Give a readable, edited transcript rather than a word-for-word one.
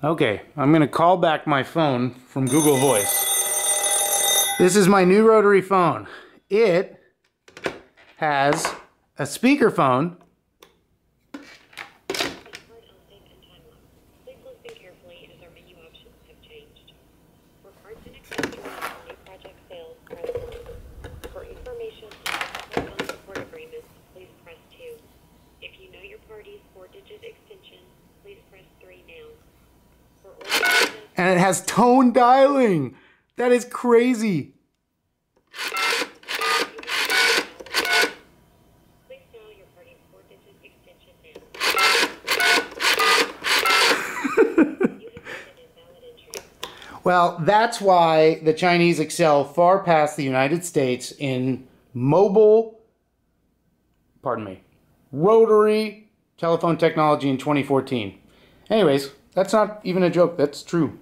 Okay, I'm going to call back my phone from Google Voice. This is my new rotary phone. It has a speakerphone. Please listen carefully as our menu options have changed. For parts and accessories and new project sales, press 1. For information on phone support agreements, please press 2. If you know your party's 4-digit extension, please press 3 now. For orders, And it has tone dialing. That is crazy. please dial your party's 4-digit extension now. You have made an invalid entry. Well, that's why the Chinese excel far past the United States in mobile, rotary telephone technology in 2014. Anyways, that's not even a joke. That's true.